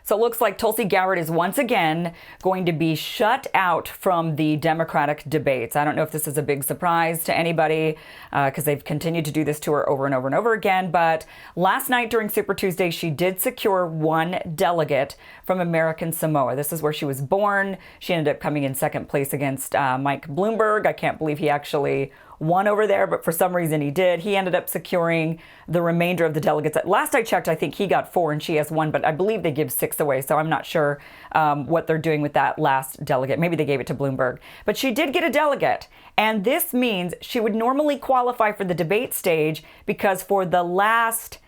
So it looks like Tulsi Gabbard is once again going to be shut out from the Democratic debates. I don't know if this is a big surprise to anybody because they've continued to do this to her over and over and over again. But last night during Super Tuesday, she did secure one delegate from American Samoa. This is where she was born. She ended up coming in second place against Mike Bloomberg. I can't believe he actually won over there, but for some reason he did. He ended up securing the remainder of the delegates. Last I checked, I think he got 4 and she has 1, but I believe they give 6 away, so I'm not sure what they're doing with that last delegate. Maybe they gave it to Bloomberg. But she did get a delegate, and this means she would normally qualify for the debate stage because for the last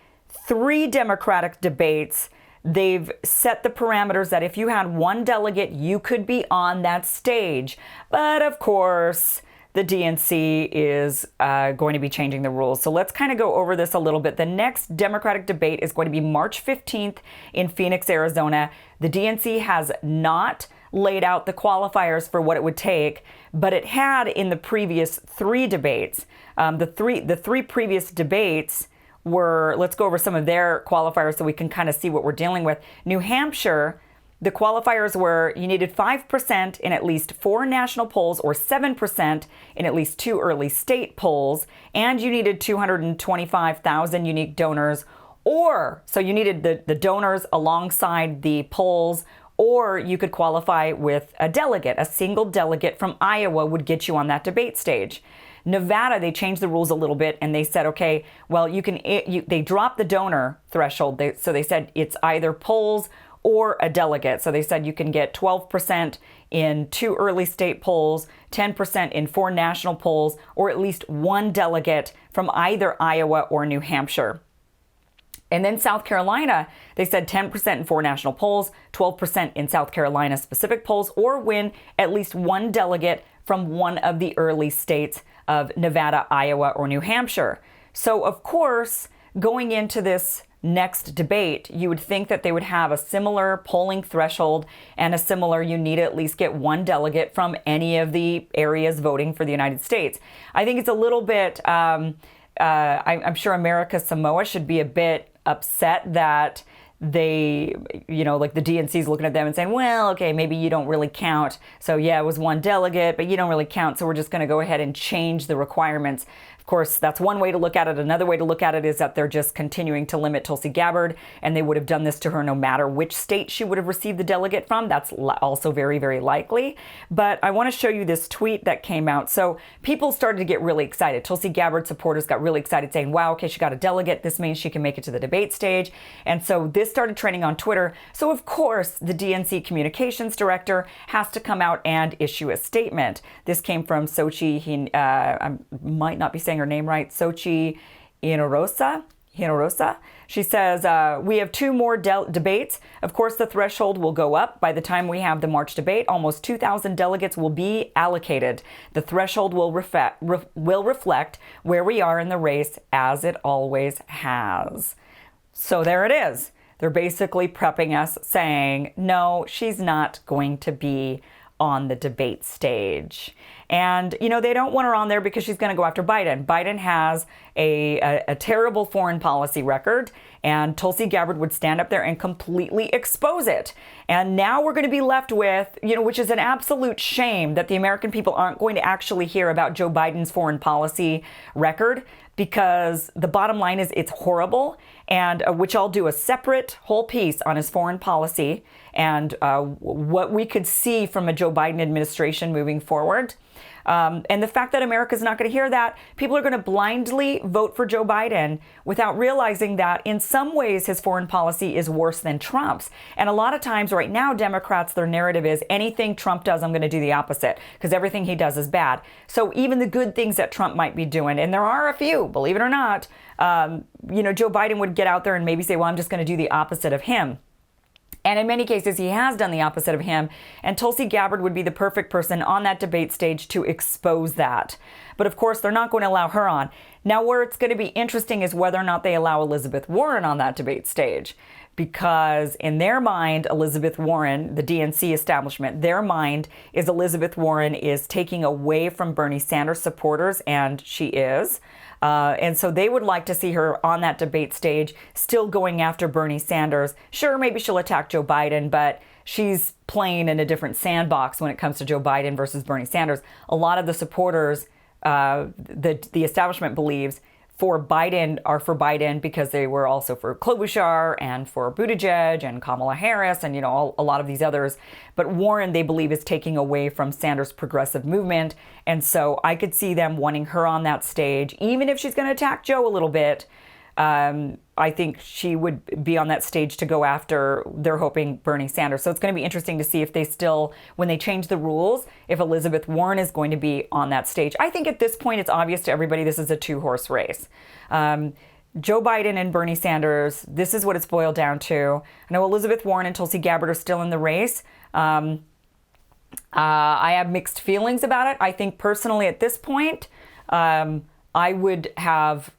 3 Democratic debates, they've set the parameters that if you had 1 delegate, you could be on that stage. But of course, the DNC is going to be changing the rules. So let's kind of go over this a little bit. The next Democratic debate is going to be March 15th in Phoenix, Arizona. The DNC has not laid out the qualifiers for what it would take, but it had in the previous 3 debates. The three previous debates were, let's go over some of their qualifiers so we can kind of see what we're dealing with. New Hampshire, the qualifiers were you needed 5% in at least 4 national polls or 7% in at least 2 early state polls, and you needed 225,000 unique donors, or so you needed the donors alongside the polls, or you could qualify with a delegate. A single delegate from Iowa would get you on that debate stage. Nevada, they changed the rules a little bit and they said, okay, well, they dropped the donor threshold. So they said it's either polls or a delegate. So they said you can get 12% in 2 early state polls, 10% in 4 national polls, or at least 1 delegate from either Iowa or New Hampshire. And then South Carolina, they said 10% in 4 national polls, 12% in South Carolina specific polls, or win at least 1 delegate from one of the early states of Nevada, Iowa, or New Hampshire. So of course, going into this next debate, you would think that they would have a similar polling threshold and a similar, you need to at least get 1 delegate from any of the areas voting for the United States. I think it's a little bit, I'm sure America Samoa should be a bit upset that they, like the DNC is looking at them and saying, well, okay, maybe you don't really count. So yeah, it was 1 delegate, but you don't really count. So we're just going to go ahead and change the requirements. Of course, that's one way to look at it. Another way to look at it is that they're just continuing to limit Tulsi Gabbard, and they would have done this to her no matter which state she would have received the delegate from. That's also very, very likely. But I want to show you this tweet that came out. So people started to get really excited. Tulsi Gabbard supporters got really excited saying, wow, okay, she got a delegate. This means she can make it to the debate stage. And so this started trending on Twitter. So of course, the DNC communications director has to come out and issue a statement. This came from Sochi, I might not be saying her name right, Sochi Hinojosa. She says, we have 2 more debates. Of course, the threshold will go up. By the time we have the March debate, almost 2,000 delegates will be allocated. The threshold will reflect where we are in the race, as it always has. So there it is. They're basically prepping us saying, no, she's not going to be on the debate stage. And, they don't want her on there because she's going to go after Biden. Biden has a terrible foreign policy record, and Tulsi Gabbard would stand up there and completely expose it. And now we're going to be left with, which is an absolute shame that the American people aren't going to actually hear about Joe Biden's foreign policy record, because the bottom line is it's horrible, and which I'll do a separate whole piece on his foreign policy and what we could see from a Joe Biden administration moving forward. And the fact that America's not going to hear that, people are going to blindly vote for Joe Biden without realizing that in some ways his foreign policy is worse than Trump's. And a lot of times right now, Democrats, their narrative is anything Trump does, I'm going to do the opposite because everything he does is bad. So even the good things that Trump might be doing, and there are a few, believe it or not, Joe Biden would get out there and maybe say, well, I'm just going to do the opposite of him. And in many cases, he has done the opposite of him. And Tulsi Gabbard would be the perfect person on that debate stage to expose that. But of course, they're not going to allow her on. Now, where it's going to be interesting is whether or not they allow Elizabeth Warren on that debate stage. because in their mind, Elizabeth Warren, the DNC establishment, their mind is Elizabeth Warren is taking away from Bernie Sanders supporters, and she is. And so they would like to see her on that debate stage, still going after Bernie Sanders. Sure, maybe she'll attack Joe Biden, but she's playing in a different sandbox when it comes to Joe Biden versus Bernie Sanders. A lot of the supporters, the establishment believes, for Biden are for Biden because they were also for Klobuchar and for Buttigieg and Kamala Harris and, a lot of these others. But Warren, they believe, is taking away from Sanders' progressive movement. And so I could see them wanting her on that stage, even if she's going to attack Joe a little bit. I think she would be on that stage to go after, they're hoping, Bernie Sanders. So it's going to be interesting to see if they still, when they change the rules, if Elizabeth Warren is going to be on that stage. I think at this point it's obvious to everybody this is a two-horse race. Joe Biden and Bernie Sanders, this is what it's boiled down to. I know Elizabeth Warren and Tulsi Gabbard are still in the race. I have mixed feelings about it. I think personally at this point, I would have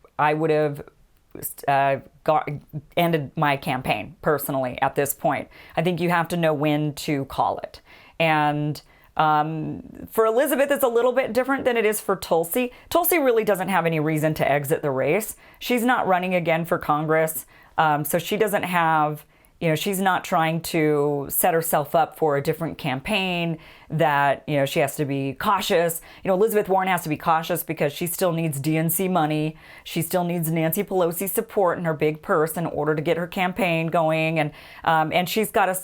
ended my campaign personally at this point. I think you have to know when to call it. And for Elizabeth, it's a little bit different than it is for Tulsi. Tulsi really doesn't have any reason to exit the race. She's not running again for Congress. So she doesn't have, she's not trying to set herself up for a different campaign that, she has to be cautious. Elizabeth Warren has to be cautious because she still needs DNC money. She still needs Nancy Pelosi's support in her big purse in order to get her campaign going. And she's got to,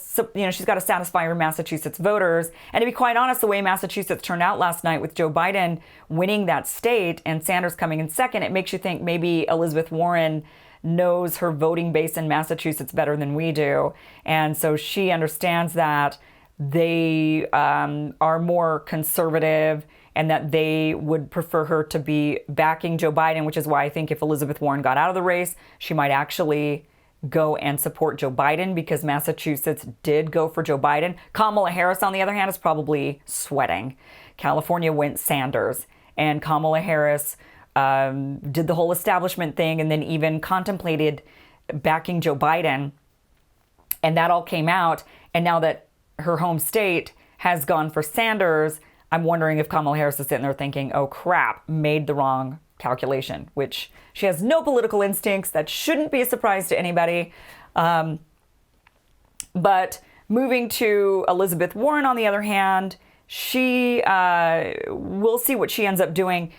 she's got to satisfy her Massachusetts voters. And to be quite honest, the way Massachusetts turned out last night with Joe Biden winning that state and Sanders coming in second, it makes you think maybe Elizabeth Warren knows her voting base in Massachusetts better than we do. And so she understands that they are more conservative and that they would prefer her to be backing Joe Biden, which is why I think if Elizabeth Warren got out of the race, she might actually go and support Joe Biden because Massachusetts did go for Joe Biden. Kamala Harris, on the other hand, is probably sweating. California went Sanders, and Kamala Harris did the whole establishment thing and then even contemplated backing Joe Biden. And that all came out. And now that her home state has gone for Sanders, I'm wondering if Kamala Harris is sitting there thinking, oh crap, made the wrong calculation, which she has no political instincts. That shouldn't be a surprise to anybody. But moving to Elizabeth Warren, on the other hand, we'll see what she ends up doing.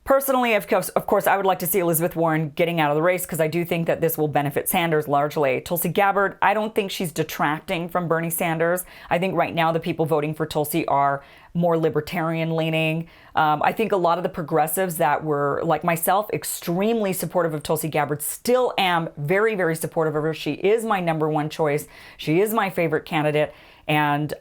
Personally, of course, I would like to see Elizabeth Warren getting out of the race because I do think that this will benefit Sanders largely. Tulsi Gabbard, I don't think she's detracting from Bernie Sanders. I think right now the people voting for Tulsi are more libertarian leaning. I think a lot of the progressives that were, like myself, extremely supportive of Tulsi Gabbard still am very, very supportive of her. She is my number one choice. She is my favorite candidate. And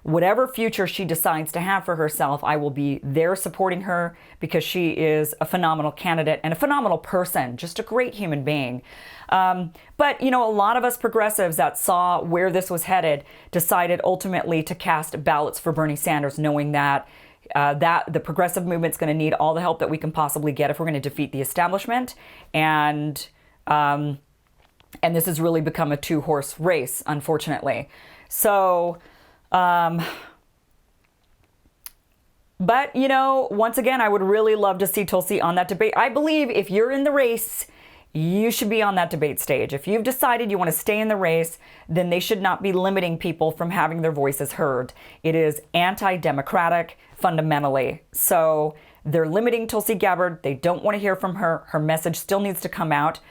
whatever future she decides to have for herself, I will be there supporting her because she is a phenomenal candidate and a phenomenal person, just a great human being. But, a lot of us progressives that saw where this was headed decided ultimately to cast ballots for Bernie Sanders, knowing that the progressive movement's going to need all the help that we can possibly get if we're going to defeat the establishment. And this has really become a two-horse race, unfortunately. So... But, once again, I would really love to see Tulsi on that debate. I believe if you're in the race, you should be on that debate stage. If you've decided you want to stay in the race, then they should not be limiting people from having their voices heard. It is anti-democratic fundamentally. So they're limiting Tulsi Gabbard. They don't want to hear from her. Her message still needs to come out.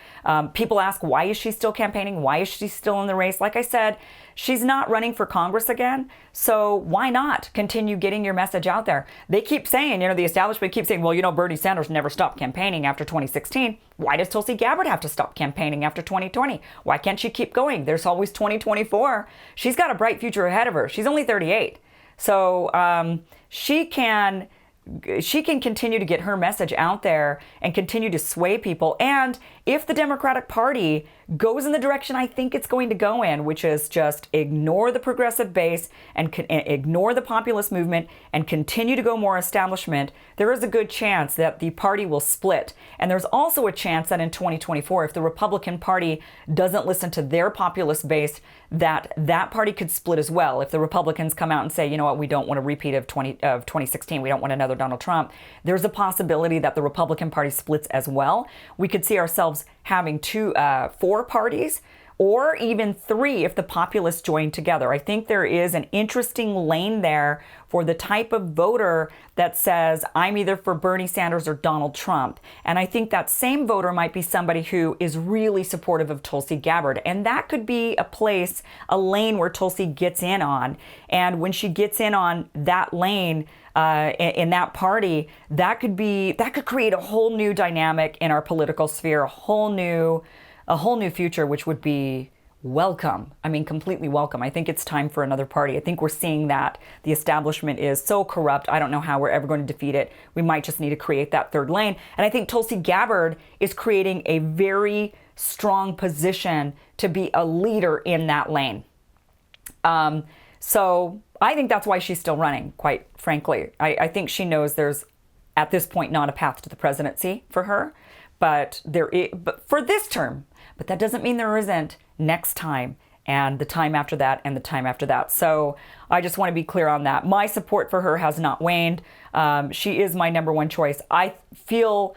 People ask, why is she still campaigning? Why is she still in the race? Like I said, she's not running for Congress again. So why not continue getting your message out there? They keep saying, the establishment keeps saying, well, Bernie Sanders never stopped campaigning after 2016. Why does Tulsi Gabbard have to stop campaigning after 2020? Why can't she keep going? There's always 2024. She's got a bright future ahead of her. She's only 38. So she can continue to get her message out there and continue to sway people. And if the Democratic Party goes in the direction I think it's going to go in, which is just ignore the progressive base and ignore the populist movement and continue to go more establishment, there is a good chance that the party will split. And there's also a chance that in 2024, if the Republican Party doesn't listen to their populist base, that party could split as well. If the Republicans come out and say, you know what, we don't want a repeat of 2016, we don't want another Donald Trump, there's a possibility that the Republican Party splits as well. We could see ourselves having four parties, or even three if the populists join together. I think there is an interesting lane there for the type of voter that says, I'm either for Bernie Sanders or Donald Trump. And I think that same voter might be somebody who is really supportive of Tulsi Gabbard. And that could be a lane where Tulsi gets in on. And when she gets in on that lane, in that party, that could create a whole new dynamic in our political sphere, a whole new future, which would be welcome. I mean, completely welcome. I think it's time for another party. I think we're seeing that the establishment is so corrupt. I don't know how we're ever going to defeat it. We might just need to create that third lane. And I think Tulsi Gabbard is creating a very strong position to be a leader in that lane. So I think that's why she's still running, quite frankly. I think she knows there's, at this point, not a path to the presidency for her, but for this term. But that doesn't mean there isn't next time and the time after that and the time after that. So I just want to be clear on that. My support for her has not waned. She is my number one choice. I feel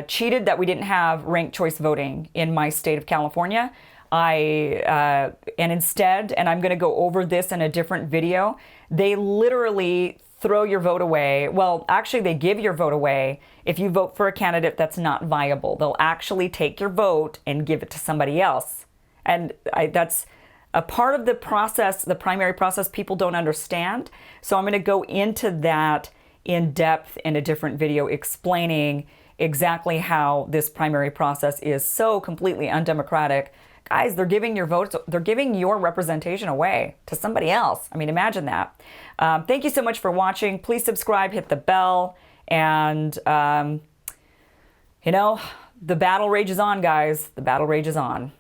cheated that we didn't have ranked choice voting in my state of California. And instead, and I'm going to go over this in a different video, they literally throw your vote away. Well, actually, they give your vote away if you vote for a candidate that's not viable. They'll actually take your vote and give it to somebody else. And that's a part of the process, the primary process, people don't understand. So I'm going to go into that in depth in a different video explaining exactly how this primary process is so completely undemocratic. Guys, they're giving your votes, they're giving your representation away to somebody else. I mean, imagine that. Thank you so much for watching. Please subscribe, hit the bell, and, the battle rages on, guys. The battle rages on.